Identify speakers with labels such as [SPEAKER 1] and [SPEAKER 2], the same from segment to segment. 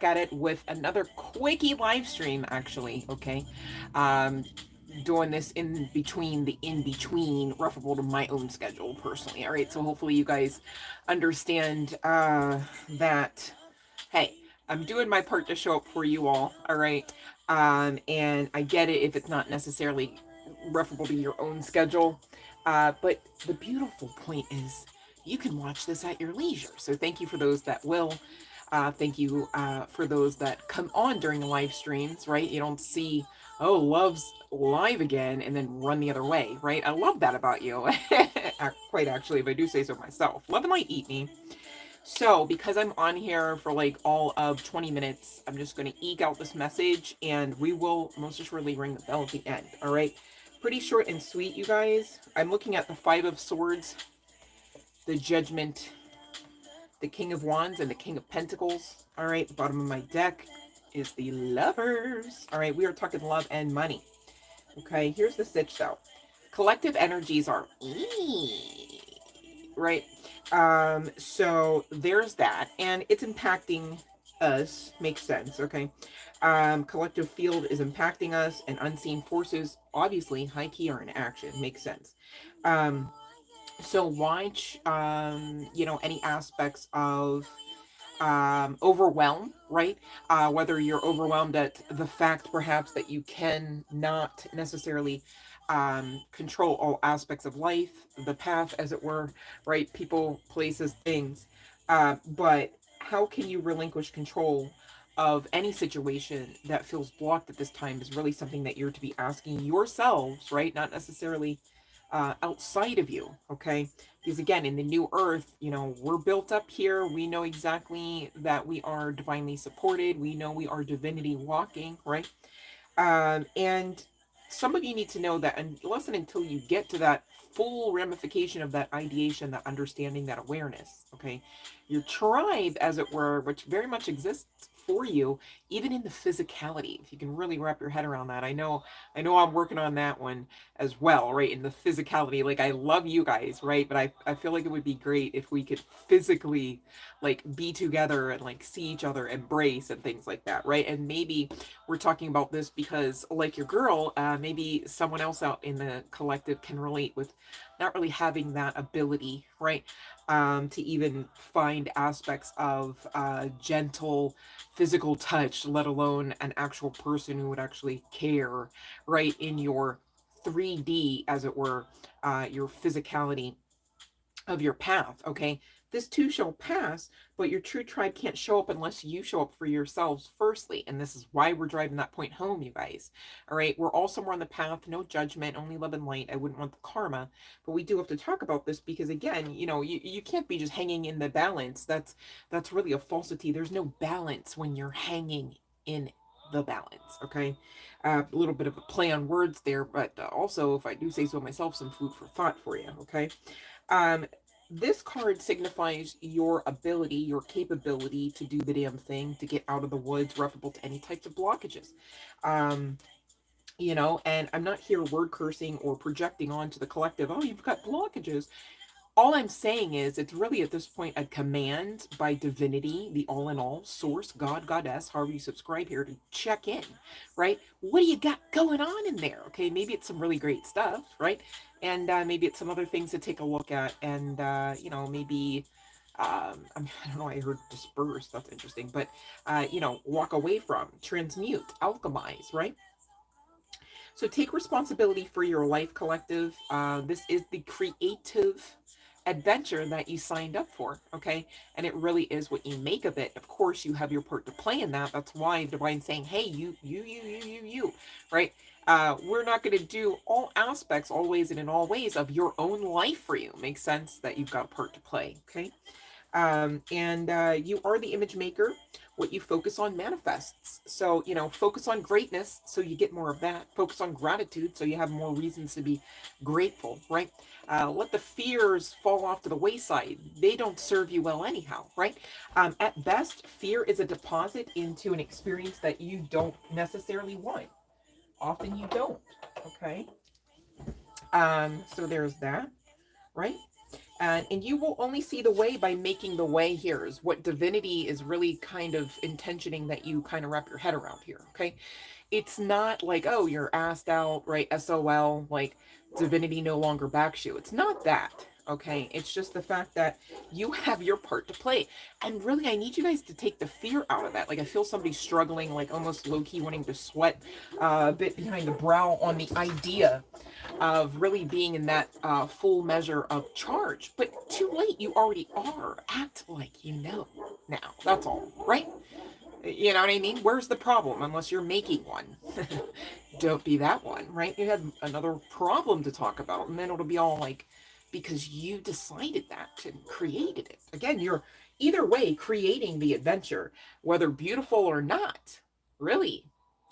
[SPEAKER 1] at it with another quickie live stream, actually. Okay. um Doing this in between referable to my own schedule personally. All right, so hopefully you guys understand that, hey, I'm doing my part to show up for you all right. And I get it if it's not necessarily referable to your own schedule, but the beautiful point is you can watch this at your leisure. So thank you for those that will. Thank you for those that come on during the live streams, right? You don't see, oh, Love's live again, and then run the other way, right? I love that about you. Quite actually, if I do say so myself. Love and light eat me. So, because I'm on here for like all of 20 minutes, I'm just going to eke out this message and we will most assuredly ring the bell at the end. All right. Pretty short and sweet, you guys. I'm looking at the Five of Swords, the Judgment, the King of Wands, and the King of Pentacles. All right. The bottom of my deck is the Lovers. All right. We are talking love and money. Okay. Here's the sitch though. Collective energies are right. So there's that, and it's impacting us. Makes sense. Okay. Collective field is impacting us, and unseen forces obviously high key are in action. Makes sense. um so watch any aspects of overwhelm, right? Whether you're overwhelmed at the fact perhaps that you can not necessarily control all aspects of life, the path as it were, right? People, places, things. But how can you relinquish control of any situation that feels blocked at this time is really something that you're to be asking yourselves, right? Not necessarily outside of you, okay? Because again, in the new earth, we're built up here. We know exactly that we are divinely supported. We know we are divinity walking, right? And some of you need to know that unless and until you get to that full ramification of that ideation, that understanding, that awareness, okay, your tribe, as it were, which very much exists for you, even in the physicality, if you can really wrap your head around that. I know I'm working on that one as well, right? In the physicality, like I love you guys, right? But I feel like it would be great if we could physically like be together and like see each other, embrace and things like that, right? And maybe we're talking about this because, like your girl, maybe someone else out in the collective can relate with not really having that ability, right? To even find aspects of gentle physical touch, let alone an actual person who would actually care, right? In your 3D, as it were, your physicality of your path, okay? This too shall pass, but your true tribe can't show up unless you show up for yourselves firstly. And this is why we're driving that point home, you guys. All right, we're all somewhere on the path, no judgment, only love and light. I wouldn't want the karma, but we do have to talk about this because again, you can't be just hanging in the balance. That's really a falsity. There's no balance when you're hanging in the balance, okay? A little bit of a play on words there, but also, if I do say so myself, some food for thought for you, okay? Um, this card signifies your ability, your capability to do the damn thing, to get out of the woods, referable to any types of blockages. Um, and I'm not here word cursing or projecting onto the collective, oh, you've got blockages. All I'm saying is it's really at this point a command by divinity, the all in all, source, God, goddess, however you subscribe here, to check in, right? What do you got going on in there? Okay, maybe it's some really great stuff, right? And maybe it's some other things to take a look at, and maybe I don't know. I heard disperse. That's interesting, but walk away from, transmute, alchemize, right? So take responsibility for your life, collective. This is the creative adventure that you signed up for, okay? And it really is what you make of it. Of course, you have your part to play in that. That's why Divine's saying, hey, you, right? We're not going to do all aspects, always and in all ways of your own life for you. Makes sense that you've got a part to play, okay? And you are the image maker. What you focus on manifests. So, focus on greatness so you get more of that. Focus on gratitude so you have more reasons to be grateful, right? Let the fears fall off to the wayside. They don't serve you well anyhow, right? At best, fear is a deposit into an experience that you don't necessarily want. Often you don't, okay? So there's that, right? And you will only see the way by making the way here is what divinity is really kind of intentioning that you kind of wrap your head around here, okay? It's not like, oh, you're asked out, right? SOL, like divinity no longer backs you. It's not that, okay? It's just the fact that you have your part to play. And really, I need you guys to take the fear out of that. Like, I feel somebody struggling, like almost low key wanting to sweat a bit behind the brow on the idea of really being in that full measure of charge. But too late, you already are. Act like you know now. That's all, right? You know what I mean? Where's the problem? Unless you're making one. Don't be that one, right? You have another problem to talk about, and then it'll be all like, because you decided that and created it. Again, you're either way creating the adventure, whether beautiful or not. Really.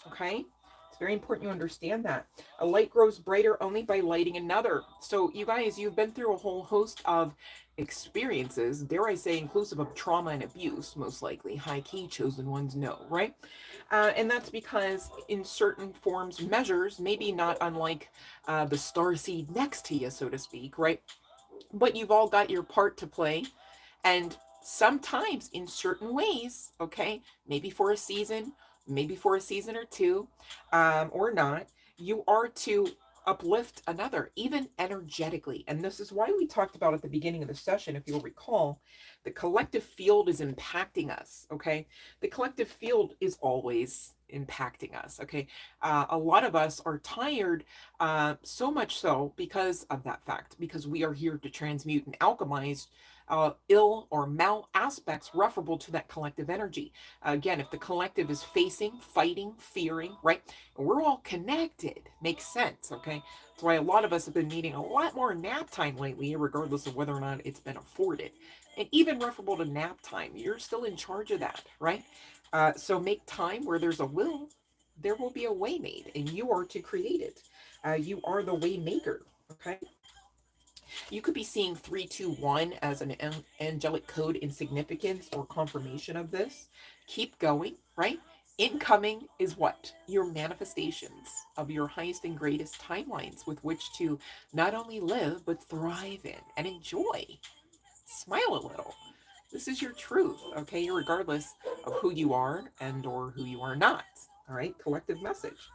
[SPEAKER 1] Okay? It's very important you understand that. A light grows brighter only by lighting another. So, you guys, you've been through a whole host of experiences, dare I say, inclusive of trauma and abuse, most likely. High key, chosen ones, no, right? And that's because, in certain forms, measures, maybe not unlike the star seed next to you, so to speak, right? But you've all got your part to play. And sometimes, in certain ways, okay, maybe for a season, maybe for a season or two, or not, you are to uplift another, even energetically. And this is why we talked about at the beginning of the session, if you'll recall, the collective field is impacting us, okay? The collective field is always impacting us, okay? A lot of us are tired, so much so because of that fact, because we are here to transmute and alchemize ill or mal aspects referable to that collective energy. Again, if the collective is facing, fighting, fearing, right? And we're all connected. Makes sense, okay? That's why a lot of us have been needing a lot more nap time lately, regardless of whether or not it's been afforded. And even referable to nap time, you're still in charge of that, right? So make time where there's a will, there will be a way made, and you are to create it. You are the way maker, okay? You could be seeing 321 as an angelic code in significance or confirmation of this. Keep going, right? Incoming is what? Your manifestations of your highest and greatest timelines with which to not only live, but thrive in and enjoy. Smile a little. This is your truth, okay? Regardless of who you are and or who you are not. All right, collective message.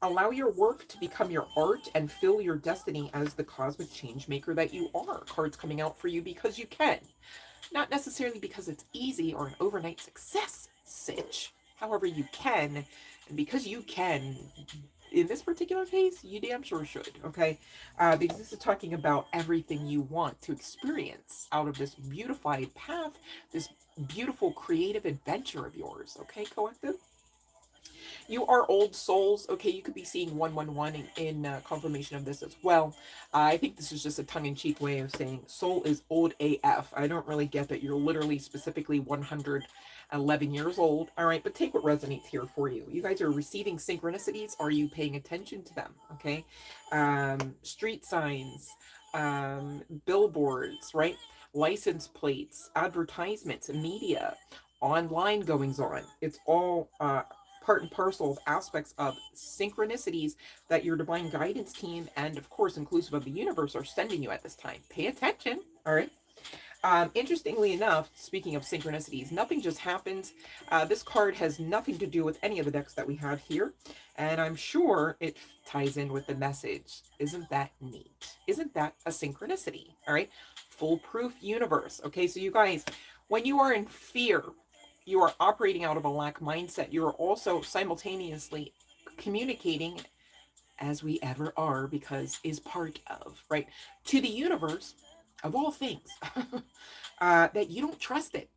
[SPEAKER 1] Allow your work to become your art and fill your destiny as the cosmic change maker that you are. Cards coming out for you because you can. Not necessarily because it's easy or an overnight success, sitch. However, you can. And because you can, in this particular case, you damn sure should, okay? Because this is talking about everything you want to experience out of this beautified path, this beautiful creative adventure of yours, okay, collective? You are old souls. Okay, you could be seeing 111 in confirmation of this as well. I think this is just a tongue-in-cheek way of saying soul is old AF. I don't really get that you're literally specifically 111 years old. All right, but take what resonates here for you. You guys are receiving synchronicities. Are you paying attention to them? Okay, street signs, billboards, right? License plates, advertisements, media, online goings on. It's all part and parcel of aspects of synchronicities that your divine guidance team and, of course, inclusive of the universe are sending you at this time. Pay attention. All right. Interestingly enough, speaking of synchronicities, nothing just happens. This card has nothing to do with any of the decks that we have here, and I'm sure it ties in with the message. Isn't that neat? Isn't that a synchronicity? All right. Foolproof universe. Okay, so you guys, when you are in fear, you are operating out of a lack mindset. You are also simultaneously communicating, as we ever are, because is part of, right, to the universe, of all things, that you don't trust it.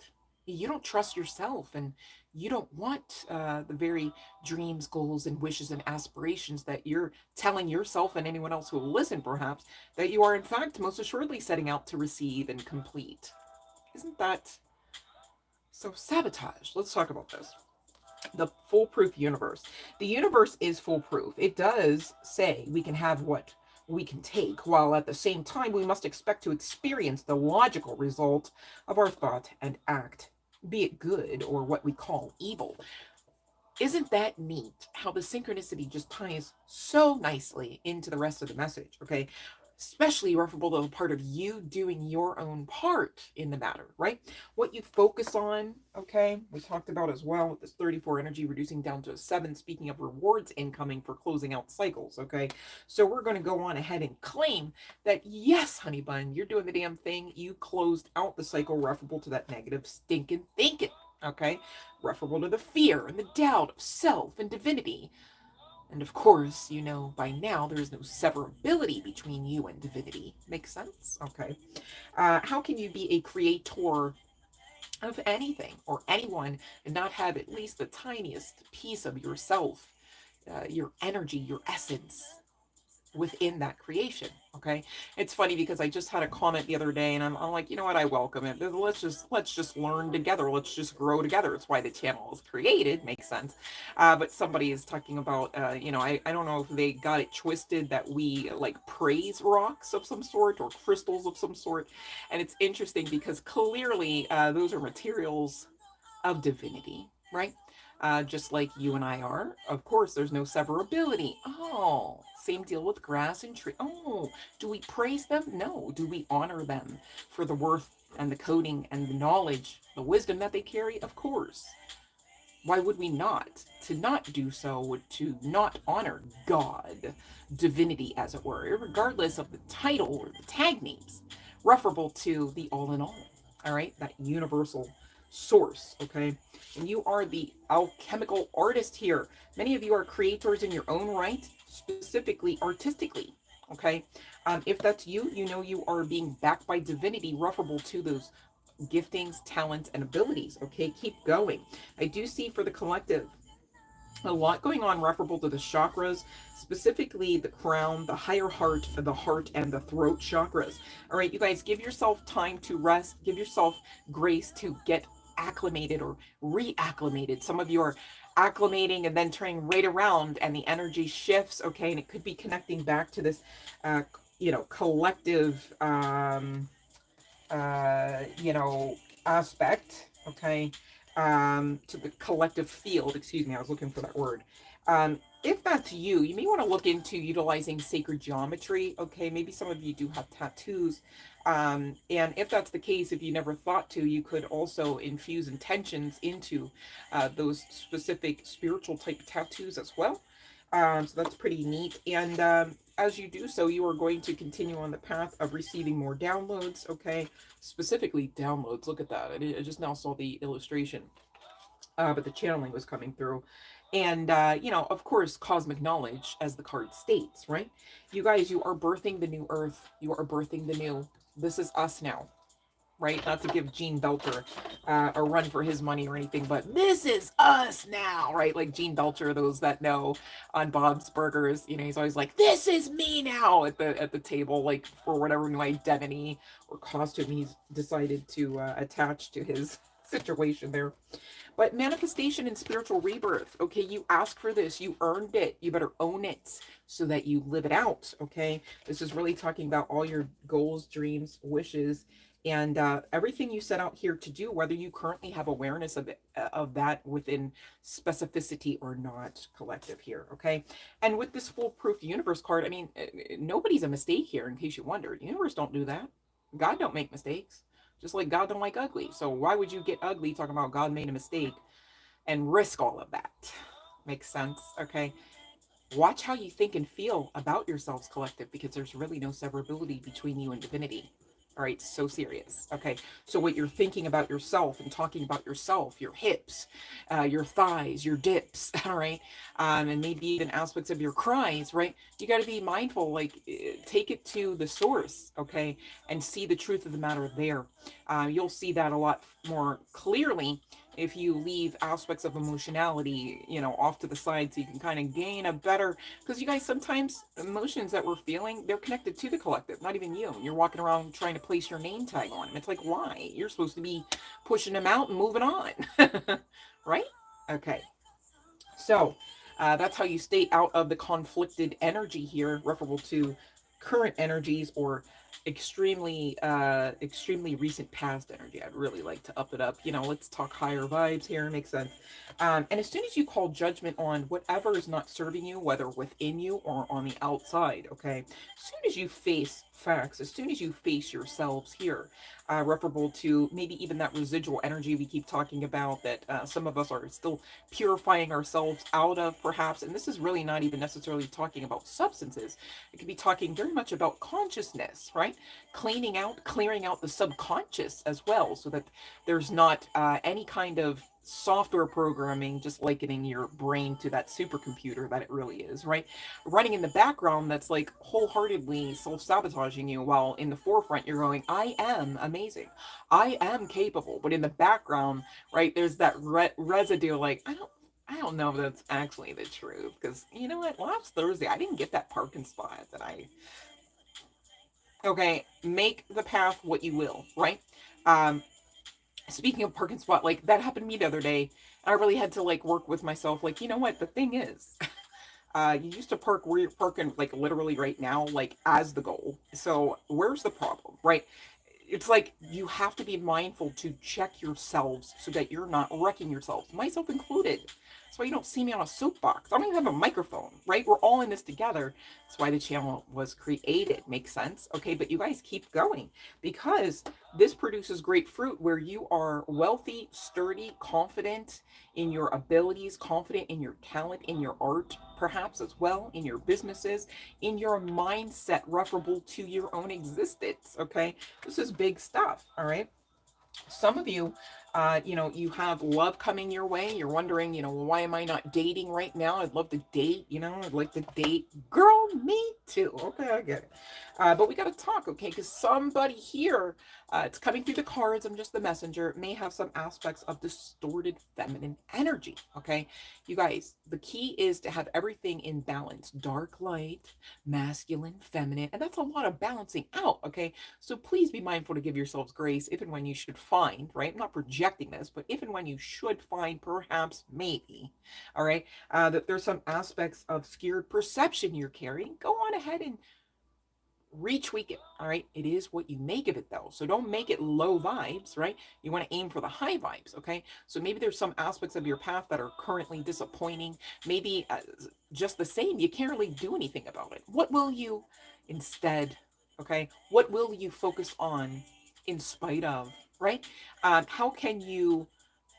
[SPEAKER 1] You don't trust yourself, and you don't want the very dreams, goals, and wishes and aspirations that you're telling yourself and anyone else who will listen, perhaps, that you are, in fact, most assuredly setting out to receive and complete. Isn't that so? Sabotage. Let's talk about this. The foolproof universe. The universe is foolproof. It does say we can have what we can take, while at the same time we must expect to experience the logical result of our thought and act, be it good or what we call evil. Isn't that neat how the synchronicity just ties so nicely into the rest of the message? Okay, especially referable to the part of you doing your own part in the matter, right? What you focus on, okay? We talked about as well with this 34 energy reducing down to a 7, speaking of rewards incoming for closing out cycles, okay? So we're going to go on ahead and claim that, yes, honey bun, you're doing the damn thing. You closed out the cycle referable to that negative stinking thinking, okay? Referable to the fear and the doubt of self and divinity. And of course, you know by now there is no severability between you and divinity. Makes sense? Okay. How can you be a creator of anything or anyone and not have at least the tiniest piece of yourself, your energy, your essence within that creation? Okay, it's funny because I just had a comment the other day and I'm like, you know what, I welcome it. Let's just learn together, let's just grow together. It's why the channel is created. Makes sense. But somebody is talking about I don't know if they got it twisted that we like praise rocks of some sort or crystals of some sort. And it's interesting because clearly those are materials of divinity, right? Just like you and I are. Of course, there's no severability. Oh, same deal with grass and tree. Oh, do we praise them? No. Do we honor them for the worth and the coding and the knowledge, the wisdom that they carry? Of course. Why would we not? To not do so would to not honor God, divinity, as it were, regardless of the title or the tag names, referable to the all in all right? That universal source, okay? And you are the alchemical artist here. Many of you are creators in your own right, specifically artistically, okay? If that's you, you know you are being backed by divinity, referable to those giftings, talents, and abilities. Okay, keep going. I do see for the collective a lot going on referable to the chakras, specifically the crown, the higher heart, the heart, and the throat chakras. All right, you guys, give yourself time to rest, give yourself grace to get acclimated or reacclimated. Some of you are acclimating and then turning right around and the energy shifts, okay, and it could be connecting back to this collective aspect, okay, to the collective field. Excuse me, I was looking for that word. If that's you, you may want to look into utilizing sacred geometry. Okay, maybe some of you do have tattoos. And if that's the case, if you never thought to, you could also infuse intentions into those specific spiritual type tattoos as well. So that's pretty neat. And as you do so, you are going to continue on the path of receiving more downloads, okay? Specifically downloads. Look at that. I just now saw the illustration, but the channeling was coming through. And, of course, cosmic knowledge, as the card states, right? You guys, you are birthing the new earth. You are birthing the new. This is us now, right? Not to give Gene Belcher a run for his money or anything, but this is us now, right? Like Gene Belcher, those that know, on Bob's Burgers, he's always like, "This is me now" at the table, like for whatever new identity or costume he's decided to attach to his situation there. But manifestation and spiritual rebirth, okay, you asked for this, you earned it, you better own it so that you live it out, okay? This is really talking about all your goals, dreams, wishes, and everything you set out here to do, whether you currently have awareness of that within specificity or not, collective here, okay? And with this foolproof universe card, I mean, nobody's a mistake here, in case you wondered. Universe don't do that. God don't make mistakes. Just like God don't like ugly. So why would you get ugly talking about God made a mistake and risk all of that? Makes sense, okay? Watch how you think and feel about yourselves, collective, because there's really no severability between you and divinity. All right, so serious. Okay, so what you're thinking about yourself and talking about yourself, your hips, your thighs, your dips, all right, and maybe even aspects of your cries, right? You got to be mindful, like take it to the source, okay, and see the truth of the matter there. You'll see that a lot more clearly if you leave aspects of emotionality, off to the side so you can kind of gain a better, because you guys, sometimes emotions that we're feeling, they're connected to the collective, not even you. You're walking around trying to place your name tag on them. It's like, why? You're supposed to be pushing them out and moving on, right? Okay. So that's how you stay out of the conflicted energy here, referable to current energies or extremely recent past energy. I'd really like to up it up. Let's talk higher vibes here. Makes sense. And as soon as you call judgment on whatever is not serving you, whether within you or on the outside, okay, as soon as you face facts, as soon as you face yourselves here, referable to maybe even that residual energy we keep talking about, that some of us are still purifying ourselves out of, perhaps. And this is really not even necessarily talking about substances. It could be talking very much about consciousness, right? Clearing out the subconscious as well, so that there's not any kind of software programming just likening your brain to that supercomputer that it really is, right? Running in the background that's like wholeheartedly self-sabotaging you, while in the forefront you're going, I am amazing, I am capable. But in the background, right, there's that residue, like, I don't know if that's actually the truth, because you know what? Last Thursday, I didn't get that parking spot that I. Okay, make the path what you will, right? Um, Speaking of parking spot, like that happened to me the other day. I really had to like work with myself. Like, you know what? The thing is, you used to park where you're parking, like literally right now, like as the goal. So where's the problem, right? It's like you have to be mindful to check yourselves so that you're not wrecking yourselves, myself included. That's why you don't see me on a soapbox. I don't even have a microphone, right? We're all in this together. That's why the channel was created. Makes sense? Okay, but you guys keep going, because this produces great fruit where you are wealthy, sturdy, confident in your abilities, confident in your talent, in your art, perhaps as well, in your businesses, in your mindset referable to your own existence. Okay, this is big stuff. All right. Some of you, you have love coming your way. You're wondering, well, why am I not dating right now? I'd love to date, I'd like to date. Girl, me too. Okay, I get it. But we got to talk, okay? Because somebody here, it's coming through the cards, I'm just the messenger, may have some aspects of distorted feminine energy, okay? You guys, the key is to have everything in balance: dark, light, masculine, feminine, and that's a lot of balancing out, okay? So please be mindful to give yourselves grace if and when you should find, right? I'm not projecting this, but if and when you should find, perhaps, maybe, all right, that there's some aspects of skewed perception you're carrying. Go on ahead and retweak it. All right, it is what you make of it, though, so don't make it low vibes, right? You want to aim for the high vibes. Okay, so maybe there's some aspects of your path that are currently disappointing. Maybe just the same, you can't really do anything about it. What will you instead, okay, what will you focus on in spite of, right? How can you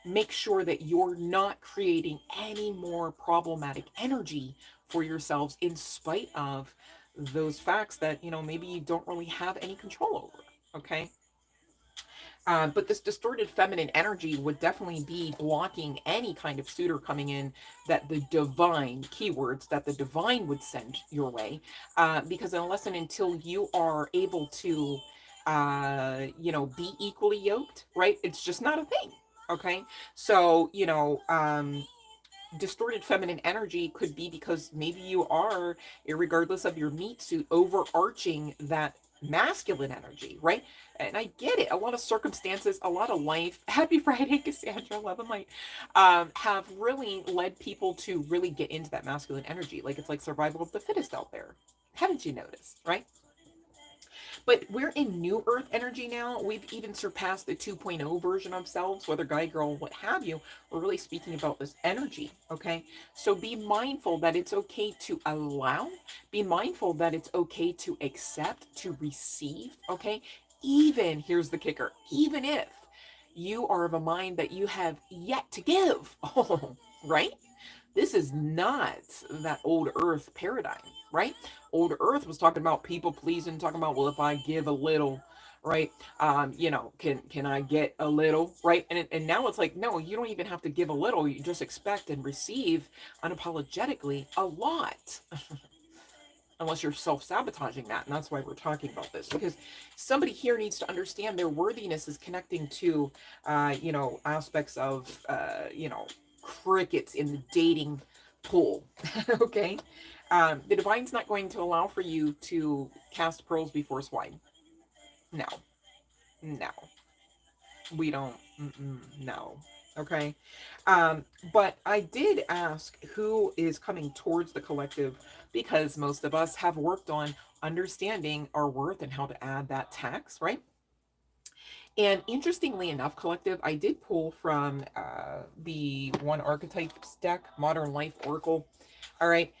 [SPEAKER 1] make sure that you're not creating any more problematic energy for yourselves, in spite of those facts that maybe you don't really have any control over? Okay, but this distorted feminine energy would definitely be blocking any kind of suitor coming in, that the divine, keywords, that the divine would send your way, because unless and until you are able to be equally yoked, right, it's just not a thing. Okay, so distorted feminine energy could be because maybe you are, regardless of your meat suit, overarching that masculine energy, right? And I get it. A lot of circumstances, a lot of life. Happy Friday, Cassandra, love and light. Have really led people to really get into that masculine energy. Like, it's like survival of the fittest out there. Haven't you noticed, right? But we're in new earth energy now. We've even surpassed the 2.0 version of selves, whether guy, girl, what have you. We're really speaking about this energy, okay? So be mindful that it's okay to allow, be mindful that it's okay to accept, to receive, okay? Even, here's the kicker, even if you are of a mind that you have yet to give, oh, right? This is not that old earth paradigm, right? Old earth was talking about people pleasing, talking about, well, if I give a little, right, can I get a little, right? And now it's like, no, you don't even have to give a little. You just expect and receive unapologetically a lot. Unless you're self-sabotaging that, and that's why we're talking about this, because somebody here needs to understand their worthiness is connecting to aspects of crickets in the dating pool. Okay, the divine's not going to allow for you to cast pearls before swine. No, no, we don't. No. Okay. But I did ask who is coming towards the collective, because most of us have worked on understanding our worth and how to add that tax, right? And interestingly enough, collective, I did pull from the One Archetypes deck, Modern Life Oracle. All right.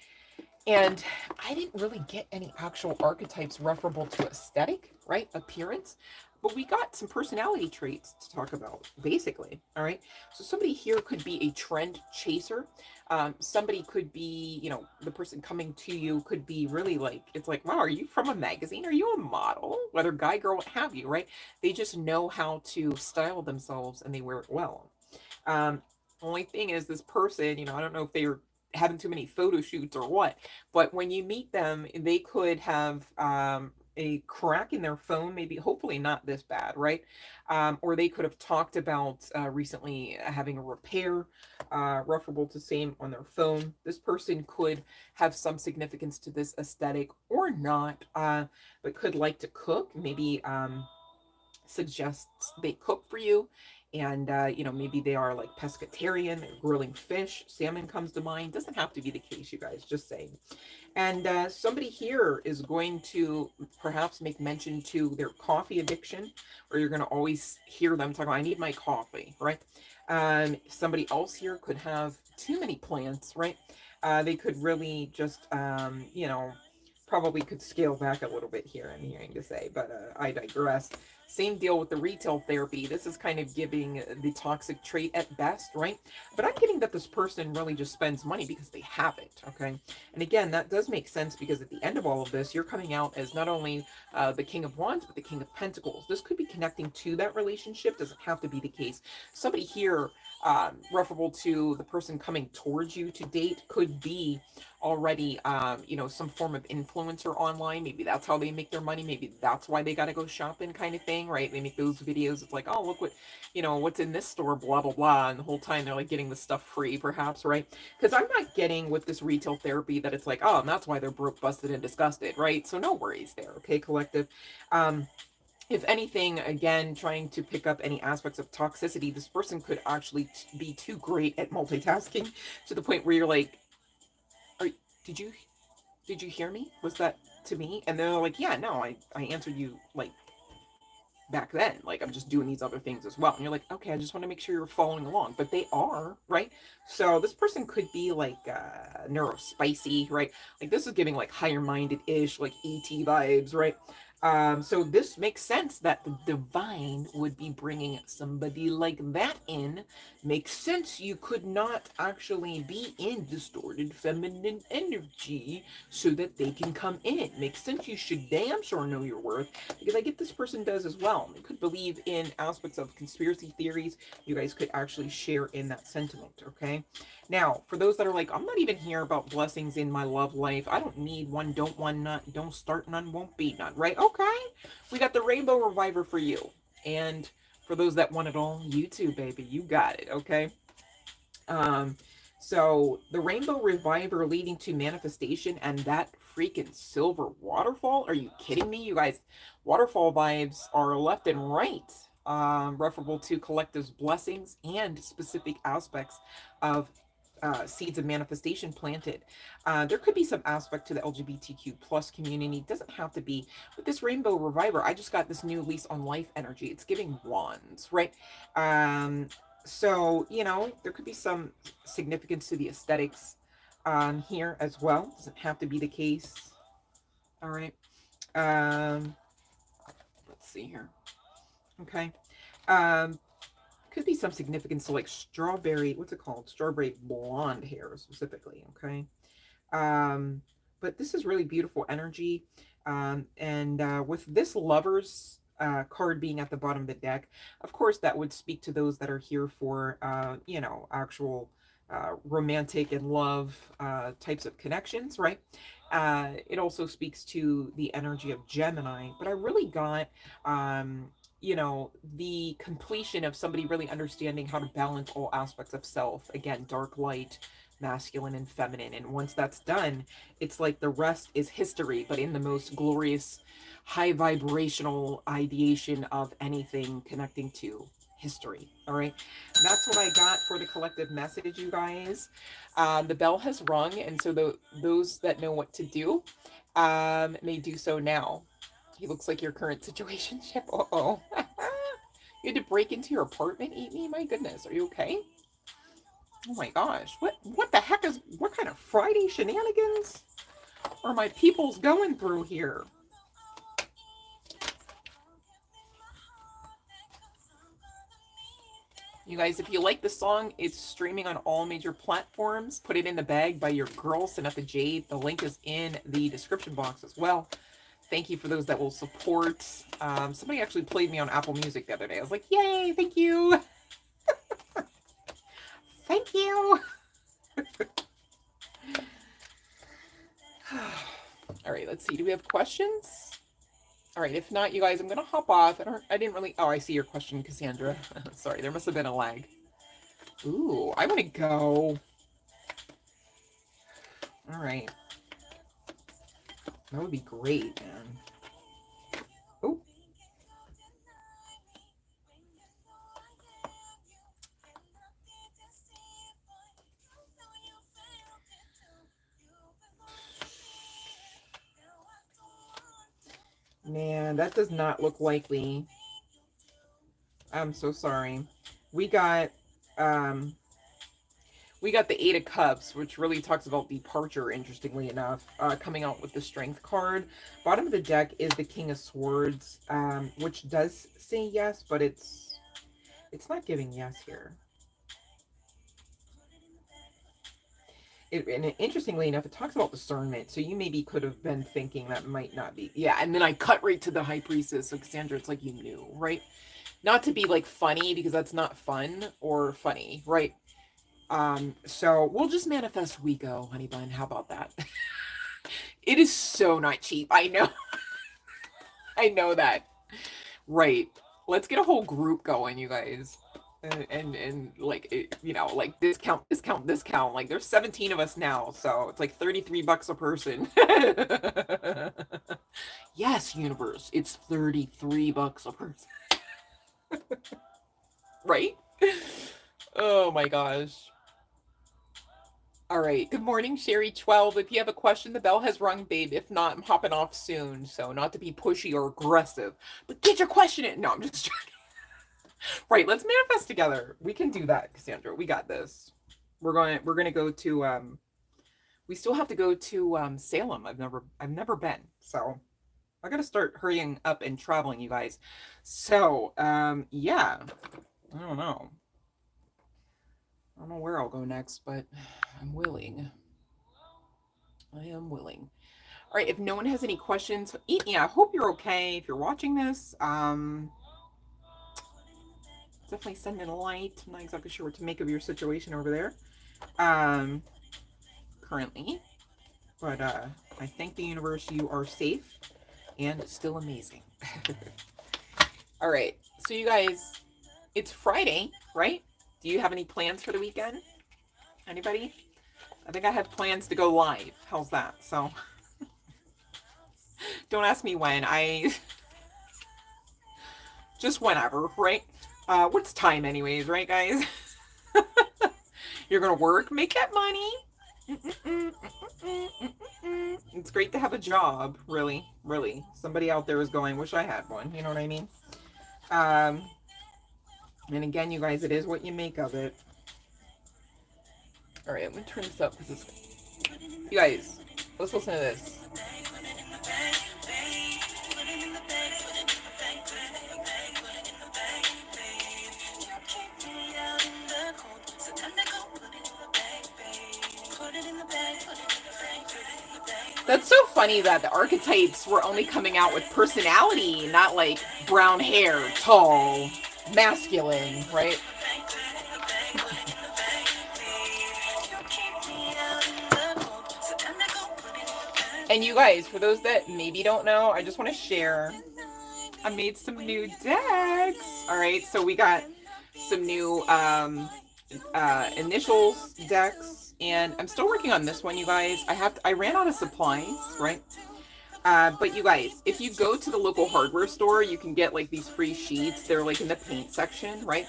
[SPEAKER 1] And I didn't really get any actual archetypes referable to aesthetic, right? Appearance. But we got some personality traits to talk about, basically. All right. So somebody here could be a trend chaser. Somebody could be, the person coming to you could be really like, it's like, wow, are you from a magazine? Are you a model? Whether guy, girl, what have you, right? They just know how to style themselves and they wear it well. Um, Only thing is, this person, I don't know if they're having too many photo shoots or what, but when you meet them, they could have a crack in their phone, maybe, hopefully not this bad, right? Or they could have talked about recently having a repair, referable to same on their phone. This person could have some significance to this aesthetic or not, but could like to cook, maybe. Suggests they cook for you, and maybe they are like pescatarian, they're grilling fish, salmon comes to mind. Doesn't have to be the case, you guys, just saying. And somebody here is going to perhaps make mention to their coffee addiction, or you're going to always hear them talk about, I need my coffee, right? Somebody else here could have too many plants, right? They could really just probably could scale back a little bit here, I'm hearing to say, but I digress. Same deal with the retail therapy. This is kind of giving the toxic trait at best, right? But I'm getting that this person really just spends money because they have it, okay? And again, that does make sense, because at the end of all of this, you're coming out as not only the King of Wands, but the King of Pentacles. This could be connecting to that relationship, doesn't have to be the case. Somebody here, referable to the person coming towards you to date, could be already some form of influencer online. Maybe that's how they make their money, maybe that's why they got to go shopping, kind of thing, right? They make those videos, it's like, oh, look what, what's in this store, blah blah blah, and the whole time they're like getting the stuff free, perhaps, right? Because I'm not getting with this retail therapy that it's like, oh, and that's why they're broke, busted, and disgusted, right? So no worries there, okay, collective. um if anything, again, trying to pick up any aspects of toxicity, this person could actually be too great at multitasking, to the point where you're like, are, did you hear me? Was that to me? And they're like, yeah, no, I answered you like back then. Like, I'm just doing these other things as well. And you're like, okay, I just want to make sure you're following along. But they are, right? So this person could be like neurospicy, right? Like, this is giving like higher minded ish, like ET vibes, right? So this makes sense that the divine would be bringing somebody like that in. Makes sense you could not actually be in distorted feminine energy so that they can come in. Makes sense you should damn sure know your worth, because I get this person does as well. They could believe in aspects of conspiracy theories. You guys could actually share in that sentiment, okay? Now, for those that are like, I'm not even here about blessings in my love life. I don't need one, don't want none, don't start none, won't be none, right? Okay. We got the Rainbow Reviver for you. And for those that want it all, you too, baby. You got it, okay? Um, so the Rainbow Reviver leading to manifestation, and that freaking silver waterfall. Are you kidding me? You guys, waterfall vibes are left and right. Referable to collective's blessings and specific aspects of seeds of manifestation planted. There could be some aspect to the LGBTQ plus community. Doesn't have to be. With this Rainbow Reviver, I just got this new lease on life energy. It's giving wands, right? So there could be some significance to the aesthetics here as well. Doesn't have to be the case. All right. um let's see here. Okay. um could be some significance to like strawberry, what's it called, strawberry blonde hair specifically. Okay. um but this is really beautiful energy. And with this lovers card being at the bottom of the deck, of course that would speak to those that are here for actual romantic and love types of connections, right? It also speaks to the energy of Gemini, but I really got the completion of somebody really understanding how to balance all aspects of self. Again, dark, light, masculine, and feminine. And once that's done, it's like the rest is history, but in the most glorious, high vibrational ideation of anything connecting to history. All right. That's what I got for the collective message, you guys. The bell has rung, and so those that know what to do may do so now. He looks like your current situationship. Uh-oh. You had to break into your apartment, Eat Me? My goodness, are you okay? Oh my gosh, what the heck is, what kind of Friday shenanigans are my peoples going through here? You guys, if you like the song, it's streaming on all major platforms. Put It in the Bag by your girl, CYNETHA Jade. The link is in the description box as well. Thank you for those that will support. Somebody actually played me on Apple Music the other day. I was like, yay, thank you. Thank you. All right, let's see. Do we have questions? All right, if not, you guys, I'm going to hop off. I didn't really... Oh, I see your question, Cassandra. Sorry, there must have been a lag. Ooh, I want to go. All right. That would be great, man. Oh. Man, that does not look likely. I'm so sorry. We got the Eight of Cups, which really talks about departure, interestingly enough, coming out with the Strength card. Bottom of the deck is the King of Swords, which does say yes, but it's not giving yes here. And interestingly enough, it talks about discernment, so you maybe could have been thinking that might not be. Yeah, and then I cut right to the High Priestess, so Cassandra, it's like you knew, right? Not to be like funny, because that's not fun or funny, right? So we'll just manifest we go, honey bun. How about that? It is so not cheap. I know. I know that. Right. Let's get a whole group going, you guys. And like, you know, like discount. Like there's 17 of us now. So it's like $33 a person. Yes, universe. It's $33 a person. Right? Oh my gosh. All right. Good morning, Sherry12. If you have a question, the bell has rung, babe. If not, I'm hopping off soon. So not to be pushy or aggressive, but get your question in. No, I'm just trying. Right. Let's manifest together. We can do that, Cassandra. We got this. We're going to go to, we still have to go to Salem. I've never been. So I got to start hurrying up and traveling, you guys. So, yeah, I don't know. I don't know where I'll go next, but I'm willing. I am willing. All right, if no one has any questions, yeah, I hope you're okay. If you're watching this, definitely send in a light. I'm not exactly sure what to make of your situation over there, currently. But I thank the universe you are safe and still amazing. All right, so you guys, it's Friday, right? Do you have any plans for the weekend? Anybody? I think I have plans to go live. How's that? So don't ask me when. Just whenever, right? What's time anyways, right, guys? You're gonna work, make that money. It's great to have a job, really, really. Somebody out there is going, wish I had one. You know what I mean? And again, you guys, it is what you make of it. All right, I'm gonna turn this up because you guys, let's listen to this. That's so funny that the archetypes were only coming out with personality, not like brown hair, tall, masculine, right? And you guys, for those that maybe don't know, I just want to share, I made some new decks. All right, so we got some new initials decks, and I'm still working on this one, you guys. I ran out of supplies, right? But you guys, if you go to the local hardware store, you can get like these free sheets. They're like in the paint section, right?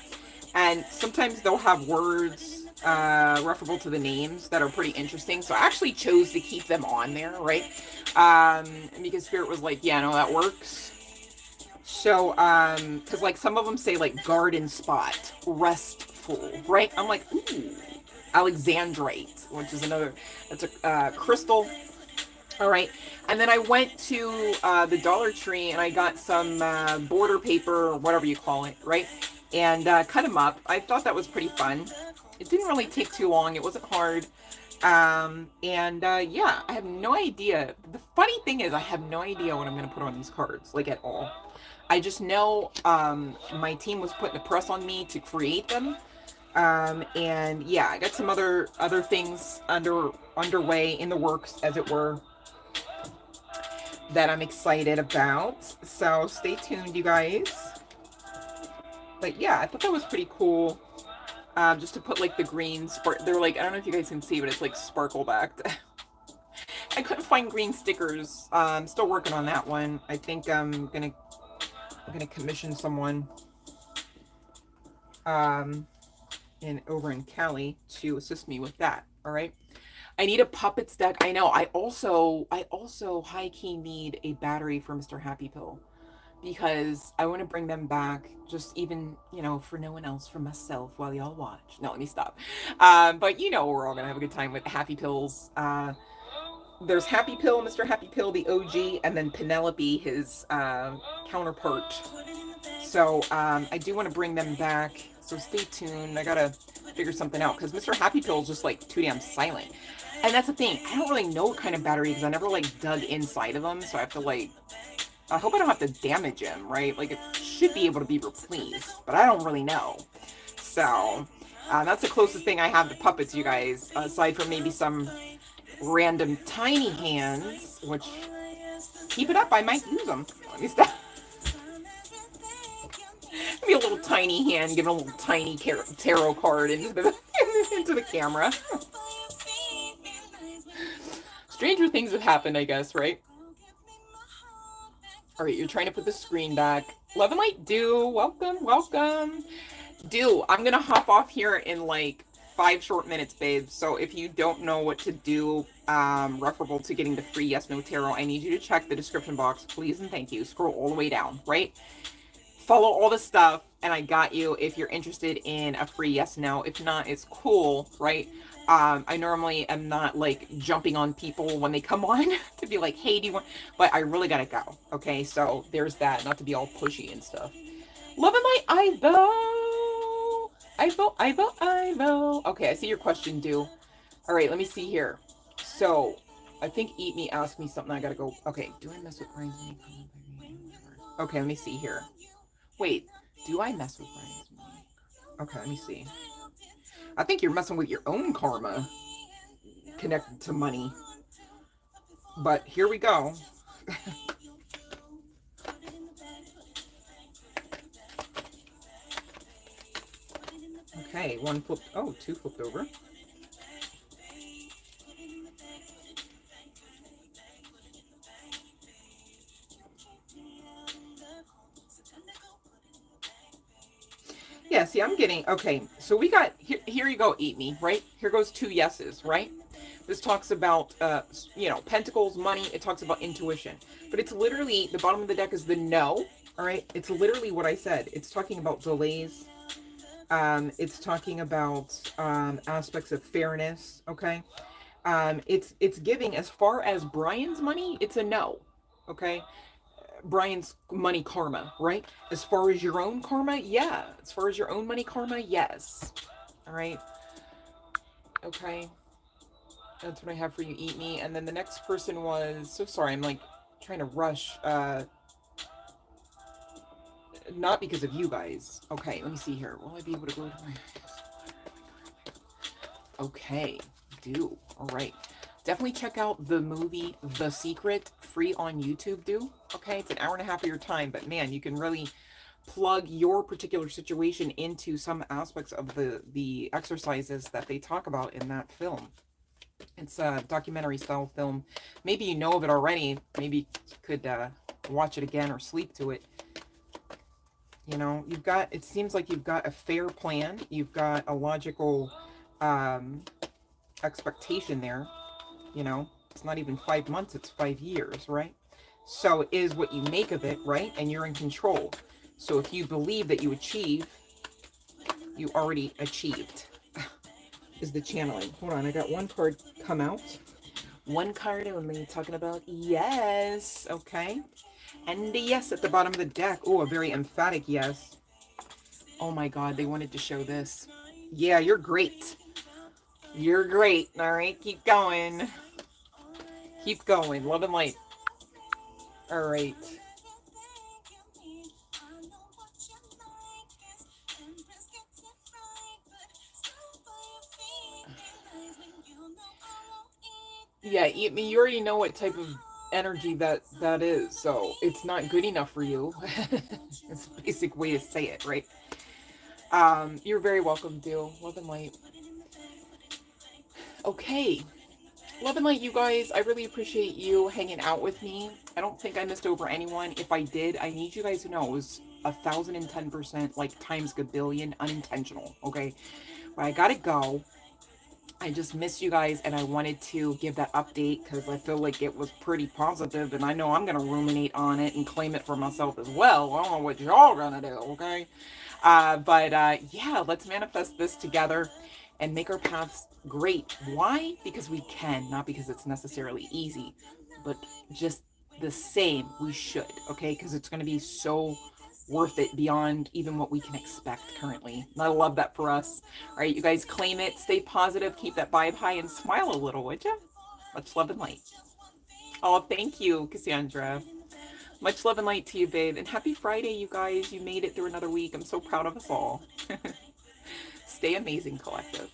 [SPEAKER 1] And sometimes they'll have words referable to the names that are pretty interesting. So I actually chose to keep them on there, right? Because Spirit was like, yeah, no, that works. So, because like some of them say like garden spot, restful, right? I'm like, ooh, alexandrite, which is another, that's a crystal. All right. And then I went to the Dollar Tree and I got some border paper or whatever you call it, right? And cut them up. I thought that was pretty fun. It didn't really take too long. It wasn't hard. Yeah, I have no idea. The funny thing is I have no idea what I'm going to put on these cards, like at all. I just know my team was putting the press on me to create them. And yeah, I got some other things underway in the works, as it were, that I'm excited about. So stay tuned, you guys. But yeah, I thought that was pretty cool. Just to put like the green spark. They're like, I don't know if you guys can see, but it's like sparkle backed. I couldn't find green stickers. I'm still working on that one. I think I'm gonna commission someone over in Cali to assist me with that. All right. I need a puppets deck. I know. I also high key need a battery for Mr. Happy Pill, because I want to bring them back, just even, you know, for no one else, for myself, while y'all watch. No, let me stop. But you know, we're all gonna have a good time with Happy Pills. There's Happy Pill, Mr. Happy Pill, the OG, and then Penelope, his counterpart. So I do want to bring them back. So stay tuned. I gotta figure something out, because Mr. Happy Pill is just like too damn silent. And that's the thing. I don't really know what kind of battery, because I never like dug inside of them. So I have to like, I hope I don't have to damage him, right? Like, it should be able to be replaced, but I don't really know. So that's the closest thing I have to puppets, you guys, aside from maybe some random tiny hands, which, keep it up, I might use them. Let me stop. Maybe a little tiny hand, giving a little tiny tarot card into the camera. Stranger things have happened, I guess, right? All right, you're trying to put the screen back. Love and light, Do. Welcome, welcome. Do, I'm going to hop off here in like 5 short minutes, babe. So if you don't know what to do, referable to getting the free Yes No Tarot, I need you to check the description box, please and thank you. Scroll all the way down, right? Follow all the stuff, and I got you if you're interested in a free yes no. If not, it's cool, right? I normally am not like jumping on people when they come on to be like, hey, do you want, but I really gotta go. Okay, so there's that, not to be all pushy and stuff. Love and light, Ivo. Okay, I see your question, Do. All right, let me see here. So I think Eat Me asked me something. I gotta go. Okay, do I mess with Brian's money? Okay, let me see here. Wait, do I mess with Brian's money? Okay, let me see. I think you're messing with your own karma connected to money. But here we go. Okay, one flipped. Oh, 2 flipped over. Yeah, see, I'm getting, okay, so we got, here you go, Eat Me, right? Here goes 2 yeses, right? This talks about, you know, pentacles, money. It talks about intuition. But it's literally, the bottom of the deck is the no, all right? It's literally what I said. It's talking about delays. It's talking about aspects of fairness, okay? It's giving, as far as Brian's money, it's a no, okay? Brian's money karma, right? As far as your own karma, yeah. As far as your own money karma, yes. All right. Okay. That's what I have for you, Eat Me. And then the next person was, so sorry, I'm like trying to rush. Not because of you guys. Okay, let me see here. Will I be able to go to my... Okay, Do. All right. Definitely check out the movie The Secret, free on YouTube, Do. Okay, it's an hour and a half of your time, but man, you can really plug your particular situation into some aspects of the exercises that they talk about in that film. It's a documentary style film. Maybe you know of it already. Maybe you could watch it again or sleep to it. You know, you've got, it seems like you've got a fair plan. You've got a logical expectation there. You know, it's not even 5 months, it's 5 years, right? So it is what you make of it, right? And you're in control. So if you believe that you achieve, you already achieved, is the channeling. Hold on, I got one card come out. One card only, talking about yes, okay? And the yes at the bottom of the deck. Oh, a very emphatic yes. Oh my God, they wanted to show this. Yeah, you're great. You're great, all right? Keep going. Keep going, love and light. All right. Yeah, you already know what type of energy that is, so it's not good enough for you. It's a basic way to say it, right? You're very welcome, Deal. Love and light. Okay. Love and light, you guys. I really appreciate you hanging out with me. I don't think I missed over anyone. If I did, I need you guys to know it was 1,010%, like times gabillion, unintentional, okay? But I gotta go. I just missed you guys, and I wanted to give that update because I feel like it was pretty positive, and I know I'm going to ruminate on it and claim it for myself as well. I don't know what y'all going to do, okay? Yeah, let's manifest this together and make our paths great. Why? Because we can, not because it's necessarily easy, but just the same, we should, okay? Because it's going to be so worth it beyond even what we can expect currently. And I love that for us. All right, you guys claim it, stay positive, keep that vibe high, and smile a little, would you? Much love and light. Oh, thank you, Cassandra. Much love and light to you, babe. And happy Friday, you guys. You made it through another week. I'm so proud of us all. Stay amazing, collective.